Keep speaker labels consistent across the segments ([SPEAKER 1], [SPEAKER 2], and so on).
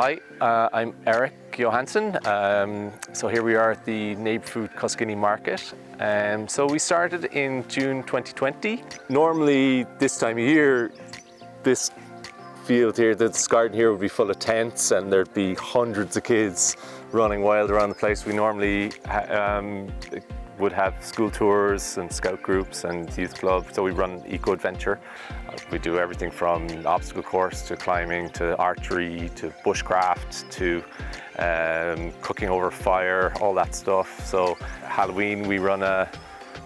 [SPEAKER 1] Hi, I'm Erik Johansson. So here we are at the NeighbourFood Cuskinny market. So we started in June 2020. Normally this time of year, this field here, this garden here would be full of tents and there'd be hundreds of kids running wild around the place. We normally would have school tours and scout groups and youth club. So we run eco adventure. We do everything from obstacle course to climbing to archery to bushcraft to cooking over fire, all that stuff. So Halloween we run a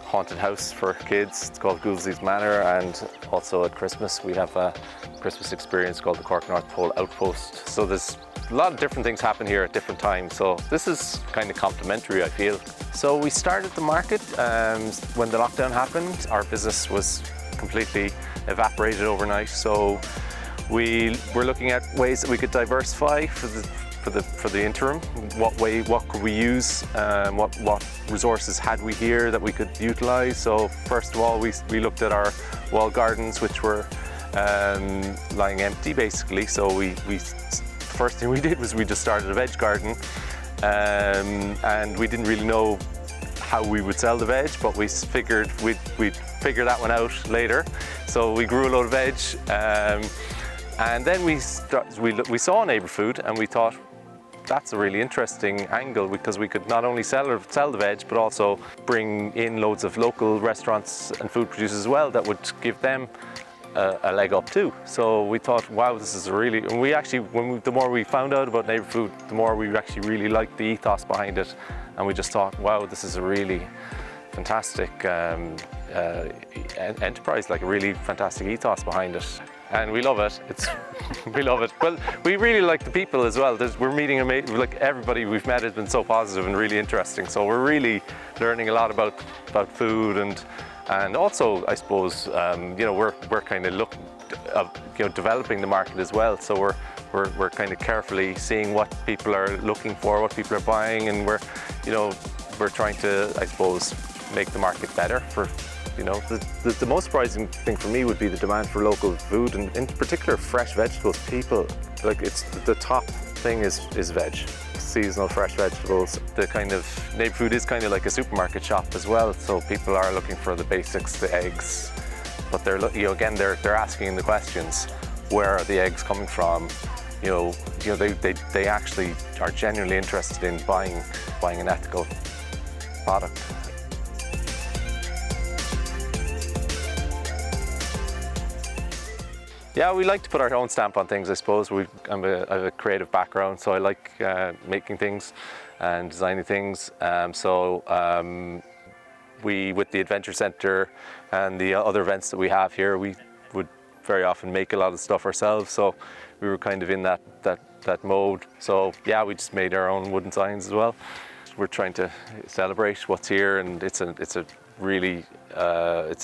[SPEAKER 1] haunted house for kids. It's called Goolsey's Manor, and also at Christmas we have a Christmas experience called the Cork North Pole Outpost. So there's a lot of different things happen here at different times. So this is kind of complementary, I feel. So we started the market when the lockdown happened. Our business was completely evaporated overnight. So we were looking at ways that we could diversify for the interim. What could we use? What resources had we here that we could utilize? So first of all, we looked at our wall gardens, which were lying empty basically. So first thing we did was we just started a veg garden, and we didn't really know how we would sell the veg, but we figured we'd figure that one out later. So we grew a load of veg, and then we saw NeighbourFood and we thought that's a really interesting angle, because we could not only sell the veg but also bring in loads of local restaurants and food producers as well that would give them a leg up too. So we thought, wow, this is really, and we actually, the more we found out about NeighbourFood, the more we actually really liked the ethos behind it, and we just thought, wow, this is a really fantastic enterprise, like a really fantastic ethos behind it, and we love it. We love it. Well, we really like the people as well. We're meeting like everybody we've met has been so positive and really interesting. So we're really learning a lot about food, and also, I suppose, we're kind of developing the market as well. So we're kind of carefully seeing what people are looking for, what people are buying, and we're trying to, I suppose, make the market better for, the most surprising thing for me would be the demand for local food, and in particular fresh vegetables. People, like, it's the top thing is veg. Seasonal fresh vegetables. The kind of NeighbourFood is kind of like a supermarket shop as well, so people are looking for the basics, the eggs, but they're asking the questions: where are the eggs coming from? They actually are genuinely interested in buying an ethical product. Yeah, we like to put our own stamp on things, I suppose. I have a creative background, so I like making things and designing things. With the Adventure Centre and the other events that we have here, we would very often make a lot of stuff ourselves. So we were kind of in that mode. So yeah, we just made our own wooden signs as well. We're trying to celebrate what's here, and it's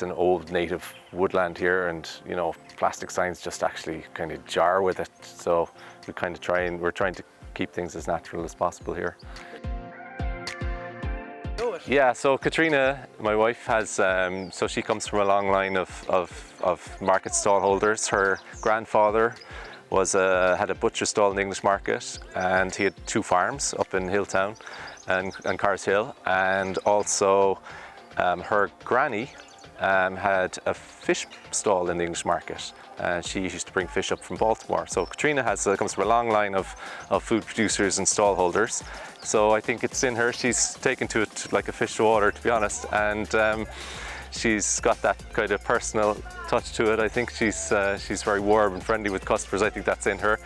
[SPEAKER 1] an old native woodland here, and plastic signs just actually kind of jar with it. So we're trying to keep things as natural as possible here. Yeah, so Caitriona, my wife, has so she comes from a long line of market stall holders. Her grandfather had a butcher stall in the English market, and he had 2 farms up in Hilltown and Cars Hill, and also her granny had a fish stall in the English market, and she used to bring fish up from Baltimore. So Caitriona comes from a long line of food producers and stall holders. So I think it's in her. She's taken to it like a fish to water, to be honest, and she's got that kind of personal touch to it. I think she's very warm and friendly with customers. I think that's in her.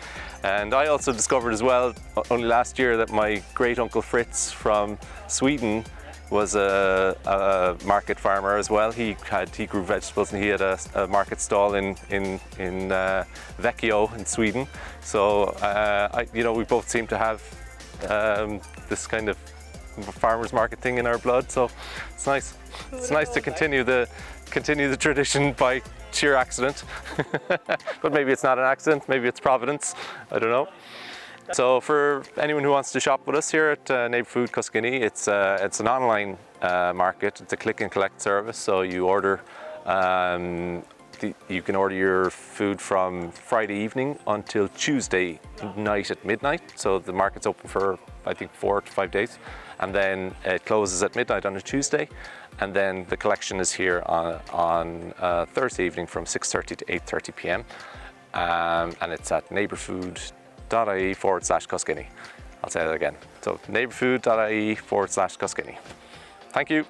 [SPEAKER 1] And I also discovered as well, only last year, that my great uncle Fritz from Sweden was a market farmer as well. He grew vegetables, and he had a market stall in Vecchio in Sweden. So we both seem to have this kind of farmers market thing in our blood. So it's nice. It's nice to continue the tradition by sheer accident. But maybe it's not an accident. Maybe it's providence. I don't know. So for anyone who wants to shop with us here at NeighbourFood Cuskinny, it's an online market. It's a click and collect service. So you order You can order your food from Friday evening until Tuesday night at midnight. So the market's open for, I think, 4 to 5 days. And then it closes at midnight on a Tuesday. And then the collection is here on Thursday evening from 6:30 to 8:30 p.m. And it's at neighbourfood.ie/Cuskinny. I'll say that again. So neighbourfood.ie/Cuskinny. Thank you.